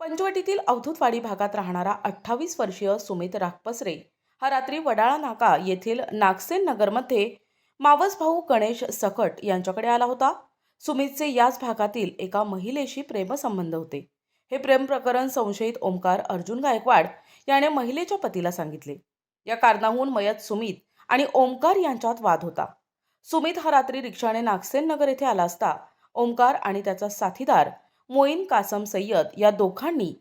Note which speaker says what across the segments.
Speaker 1: पंचवटीतील अवधूतवाडी भागात राहणारा 28 वर्षीय सुमित राखपसरे हा रात्री वडाळा नाका येथील नागसेन नगरमध्ये मावस भाऊ गणेश सकट यांच्याकडे आला होता। सुमितचे याच भागातील एका महिलेशी प्रेमसंबंध होते। हे प्रेम प्रकरण संशयित ओमकार अर्जुन गायकवाड याने महिलेच्या पतीला सांगितले। या कारणाहून मयत सुमित आणि ओमकार यांच्यात वाद होता। सुमित हा रात्री रिक्षाने नागसेन नगर येथे आला असता ओमकार आणि त्याचा साथीदार मोईन कासम सय्यद या दोघांनी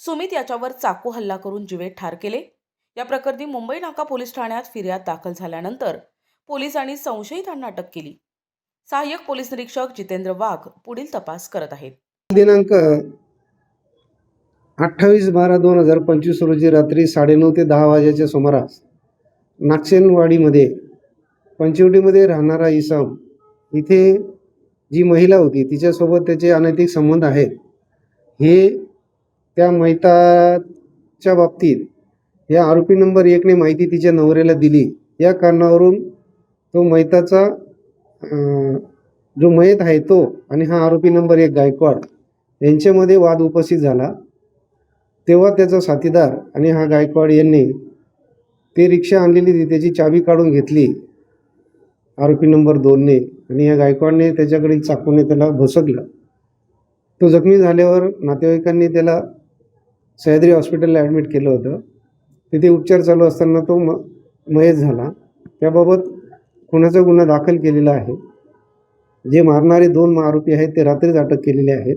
Speaker 1: सुमित याच्यावर चाकू हल्ला करून जीवे ठार केले। या प्रकरणी मुंबई नाका पोलीस ठाण्यात फिर्याद दाखल झाल्यानंतर पोलिसांनी संशयितांना अटक केली। सहाय्यक पोलीस निरीक्षक जितेंद्र वाघ पुढील तपास करत आहेत।
Speaker 2: दिनांक 28/12/2025 रोजी रात्री 9:30 ते 10 वाजेच्या सुमारास नागसेनवाडीमध्ये पंचवटीमध्ये राहणारा इसम इथे जी महिला होती तिच्यासोबत त्याचे अनैतिक संबंध आहेत हे त्या मैताच्या बाबतीत या आरोपी नंबर 1 ने माहिती तिच्या नवऱ्याला दिली। या कारणावरून तो मैताचा जो मयत आहे तो आणि हा आरोपी नंबर 1 गायकवाड यांच्यामध्ये वाद उपस्थित झाला। तेव्हा त्याचा साथीदार आणि हा गायकवाड यांनी ते रिक्षा आणलेली ती त्याची चाबी काढून घेतली आरोपी नंबर 2 ने आणि या गायकवाडने त्याच्याकडील चाकूने त्याला भोसकलं। तो जखमी झाल्यावर नातेवाईकांनी त्याला सह्याद्री हॉस्पिटलला ॲडमिट केलं होतं। तिथे उपचार चालू असताना तो मयत झाला। त्याबाबत खुनाचा गुन्हा दाखल केलेला आहे। जे मारणारे 2 आरोपी आहेत ते रात्रीच अटक केलेले आहेत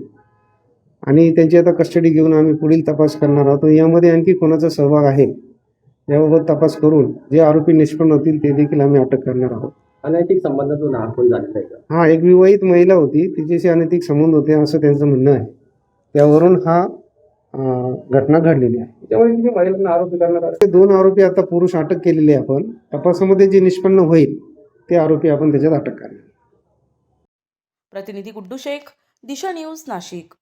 Speaker 2: आणि त्यांची आता कस्टडी घेऊन आम्ही पुढील तपास करणार आहोत। यामध्ये आणखी कोणाचा सहभाग आहे याबाबत तपास करून जे आरोपी निष्पन्न होतील ते देखील आम्ही अटक करणार आहोत।
Speaker 3: अनैतिक संबंधातून हा खून झालेला आहे का?
Speaker 2: हा एक विवाहित महिला होती, तिच्याशी अनैतिक संबंध होते असं त्यांचं म्हणणं आहे। त्यावरून हा घटना घडलेली आहे।
Speaker 3: त्यामुळे किती महिलांना आरोपी करण्यात आले?
Speaker 2: ते 2 आरोपी आता पुरुष अटक केलेले आहे। आपण तपासामध्ये जे निष्पन्न होईल ते आरोपी आपण त्याच्यात अटक करणार।
Speaker 1: प्रतिनिधी गुड्डू शेख, दिशा न्यूज, नाशिक।